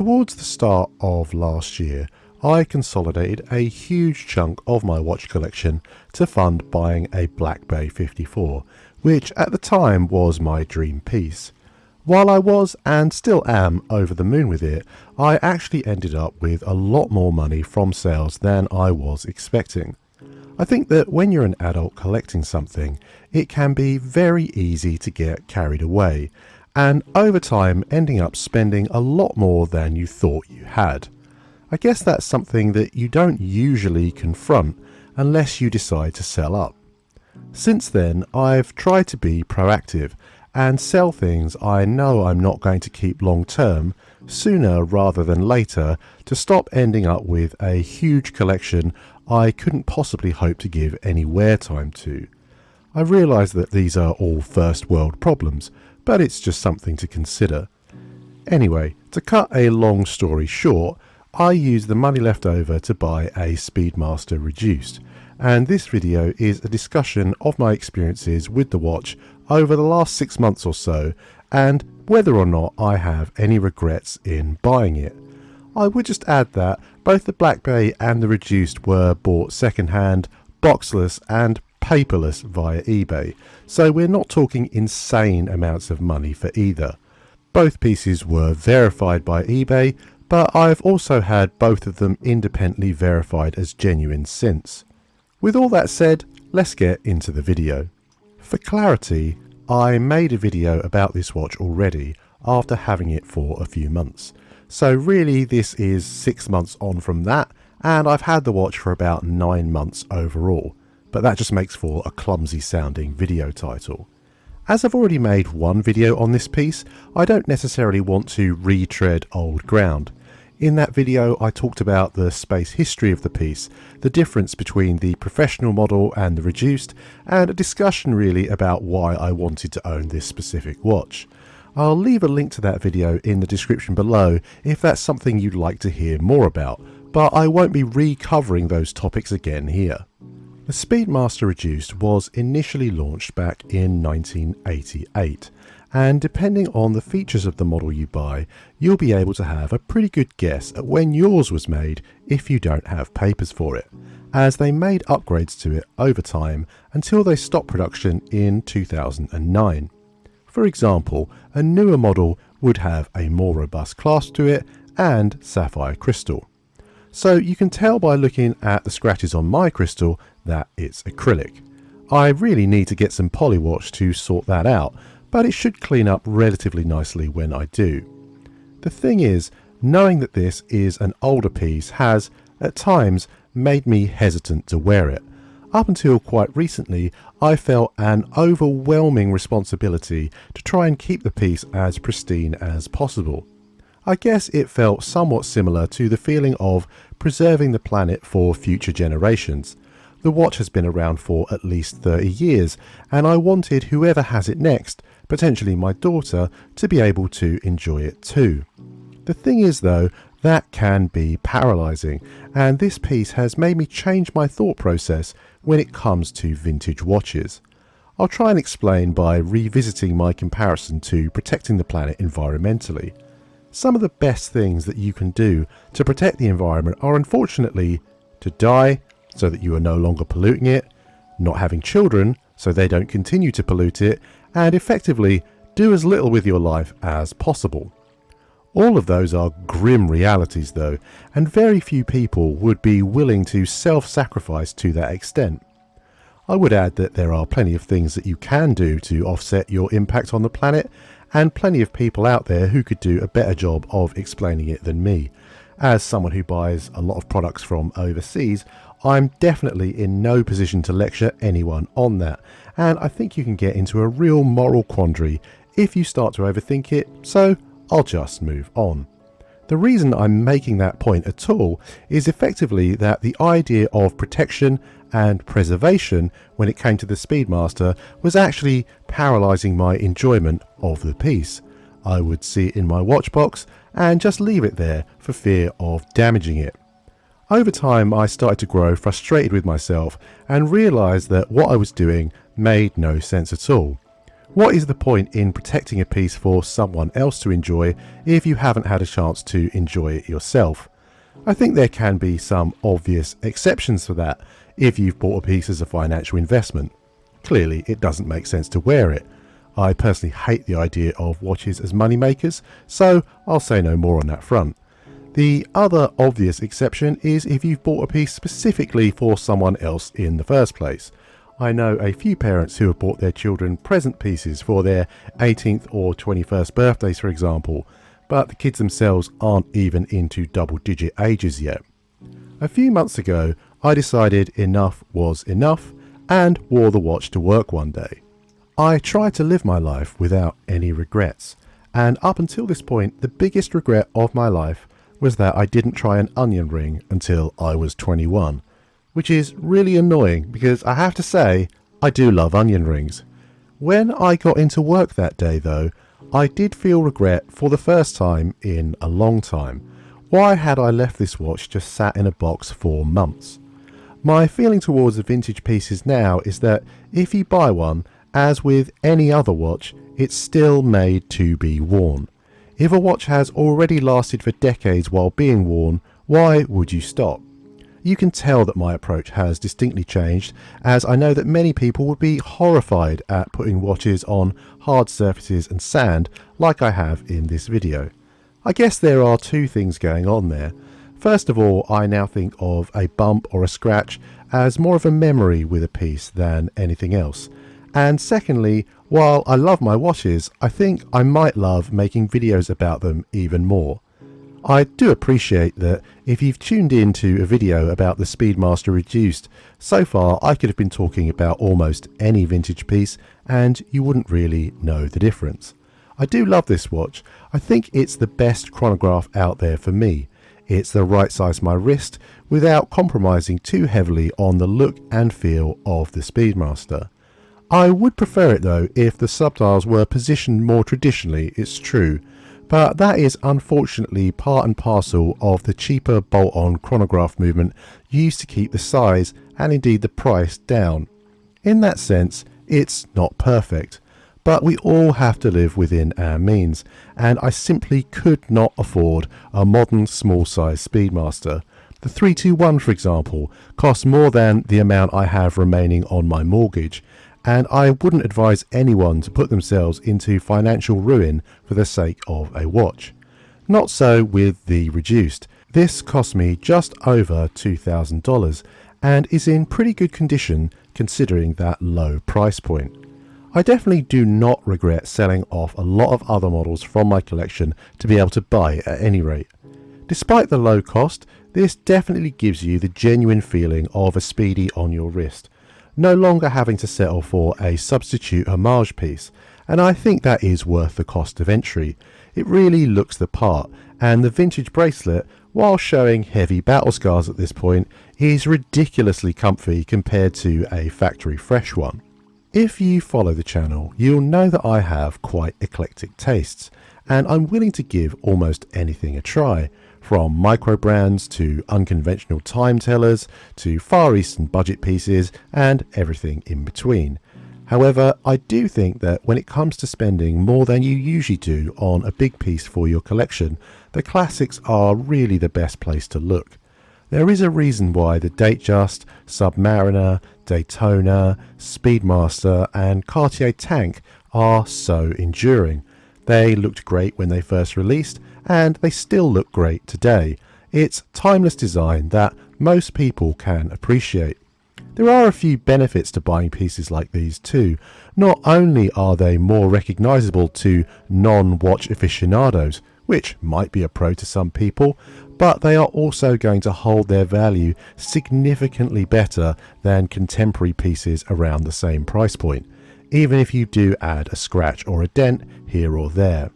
Towards the start of last year, I consolidated a huge chunk of my watch collection to fund buying a Black Bay 54, which at the time was my dream piece. While I was and still am over the moon with it, I actually ended up with a lot more money from sales than I was expecting. I think that when you're an adult collecting something, it can be very easy to get carried away, and over time ending up spending a lot more than you thought you had. I guess that's something that you don't usually confront unless you decide to sell up. Since then, I've tried to be proactive and sell things I know I'm not going to keep long term, sooner rather than later, to stop ending up with a huge collection I couldn't possibly hope to give any wear time to. I realise that these are all first world problems, but it's just something to consider. Anyway, to cut a long story short, I used the money left over to buy a Speedmaster Reduced, and this video is a discussion of my experiences with the watch over the last 6 months or so, and whether or not I have any regrets in buying it. I would just add that both the Black Bay and the Reduced were bought second-hand, boxless and paperless via eBay, so we're not talking insane amounts of money for either. Both pieces were verified by eBay, but I've also had both of them independently verified as genuine since. With all that said, let's get into the video. For clarity, I made a video about this watch already after having it for a few months. So really this is 6 months on from that, and I've had the watch for about 9 months overall, but that just makes for a clumsy sounding video title. As I've already made one video on this piece, I don't necessarily want to retread old ground. In that video I talked about the space history of the piece, the difference between the professional model and the reduced, and a discussion really about why I wanted to own this specific watch. I'll leave a link to that video in the description below if that's something you'd like to hear more about, but I won't be recovering those topics again here. The Speedmaster Reduced was initially launched back in 1988, and depending on the features of the model you buy, you'll be able to have a pretty good guess at when yours was made if you don't have papers for it, as they made upgrades to it over time until they stopped production in 2009. For example, a newer model would have a more robust clasp to it and sapphire crystal. So you can tell by looking at the scratches on my crystal that it's acrylic. I really need to get some polywash to sort that out, but it should clean up relatively nicely when I do. The thing is, knowing that this is an older piece has, at times, made me hesitant to wear it. Up until quite recently, I felt an overwhelming responsibility to try and keep the piece as pristine as possible. I guess it felt somewhat similar to the feeling of preserving the planet for future generations. The watch has been around for at least 30 years, and I wanted whoever has it next, potentially my daughter, to be able to enjoy it too. The thing is though, that can be paralysing, and this piece has made me change my thought process when it comes to vintage watches. I'll try and explain by revisiting my comparison to protecting the planet environmentally. Some of the best things that you can do to protect the environment are unfortunately to die so that you are no longer polluting it, not having children so they don't continue to pollute it, and effectively do as little with your life as possible. All of those are grim realities though, and very few people would be willing to self-sacrifice to that extent. I would add that there are plenty of things that you can do to offset your impact on the planet, and plenty of people out there who could do a better job of explaining it than me. As someone who buys a lot of products from overseas, I'm definitely in no position to lecture anyone on that, and I think you can get into a real moral quandary if you start to overthink it, so I'll just move on. The reason I'm making that point at all is effectively that the idea of protection and preservation when it came to the Speedmaster was actually paralysing my enjoyment of the piece. I would see it in my watch box and just leave it there for fear of damaging it. Over time I started to grow frustrated with myself and realised that what I was doing made no sense at all. What is the point in protecting a piece for someone else to enjoy if you haven't had a chance to enjoy it yourself? I think there can be some obvious exceptions for that if you've bought a piece as a financial investment. Clearly, it doesn't make sense to wear it. I personally hate the idea of watches as money makers, so I'll say no more on that front. The other obvious exception is if you've bought a piece specifically for someone else in the first place. I know a few parents who have bought their children present pieces for their 18th or 21st birthdays, for example, but the kids themselves aren't even into double-digit ages yet. A few months ago, I decided enough was enough and wore the watch to work one day. I tried to live my life without any regrets, and up until this point, the biggest regret of my life was that I didn't try an onion ring until I was 21, which is really annoying because I have to say, I do love onion rings. When I got into work that day though, I did feel regret for the first time in a long time. Why had I left this watch just sat in a box for months? My feeling towards the vintage pieces now is that if you buy one, as with any other watch, it's still made to be worn. If a watch has already lasted for decades while being worn, why would you stop? You can tell that my approach has distinctly changed, as I know that many people would be horrified at putting watches on hard surfaces and sand like I have in this video. I guess there are two things going on there. First of all, I now think of a bump or a scratch as more of a memory with a piece than anything else. And secondly, while I love my watches, I think I might love making videos about them even more. I do appreciate that if you've tuned in to a video about the Speedmaster Reduced, so far I could have been talking about almost any vintage piece and you wouldn't really know the difference. I do love this watch. I think it's the best chronograph out there for me. It's the right size for my wrist without compromising too heavily on the look and feel of the Speedmaster. I would prefer it though if the subdials were positioned more traditionally, it's true, but that is unfortunately part and parcel of the cheaper bolt-on chronograph movement used to keep the size and indeed the price down. In that sense, it's not perfect, but we all have to live within our means, and I simply could not afford a modern small size Speedmaster. The 321, for example, costs more than the amount I have remaining on my mortgage, and I wouldn't advise anyone to put themselves into financial ruin for the sake of a watch. Not so with the Reduced. This cost me just over $2,000 and is in pretty good condition considering that low price point. I definitely do not regret selling off a lot of other models from my collection to be able to buy at any rate. Despite the low cost, this definitely gives you the genuine feeling of a Speedy on your wrist, no longer having to settle for a substitute homage piece, and I think that is worth the cost of entry. It really looks the part, and the vintage bracelet, while showing heavy battle scars at this point, is ridiculously comfy compared to a factory fresh one. If you follow the channel, you'll know that I have quite eclectic tastes, and I'm willing to give almost anything a try, from micro brands to unconventional time tellers to Far Eastern budget pieces and everything in between. However, I do think that when it comes to spending more than you usually do on a big piece for your collection, the classics are really the best place to look. There is a reason why the Datejust, Submariner, Daytona, Speedmaster and Cartier Tank are so enduring. They looked great when they first released, and they still look great today. It's timeless design that most people can appreciate. There are a few benefits to buying pieces like these too. Not only are they more recognisable to non-watch aficionados, which might be a pro to some people, but they are also going to hold their value significantly better than contemporary pieces around the same price point, even if you do add a scratch or a dent here or there.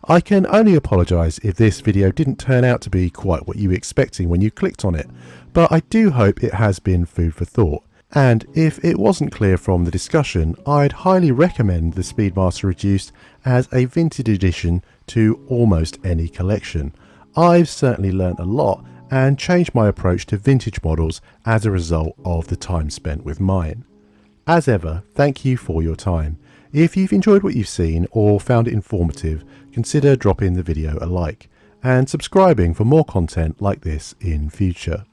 I can only apologise if this video didn't turn out to be quite what you were expecting when you clicked on it, but I do hope it has been food for thought. And if it wasn't clear from the discussion, I'd highly recommend the Speedmaster Reduced as a vintage addition to almost any collection. I've certainly learnt a lot and changed my approach to vintage models as a result of the time spent with mine. As ever, thank you for your time. If you've enjoyed what you've seen or found it informative, consider dropping the video a like and subscribing for more content like this in future.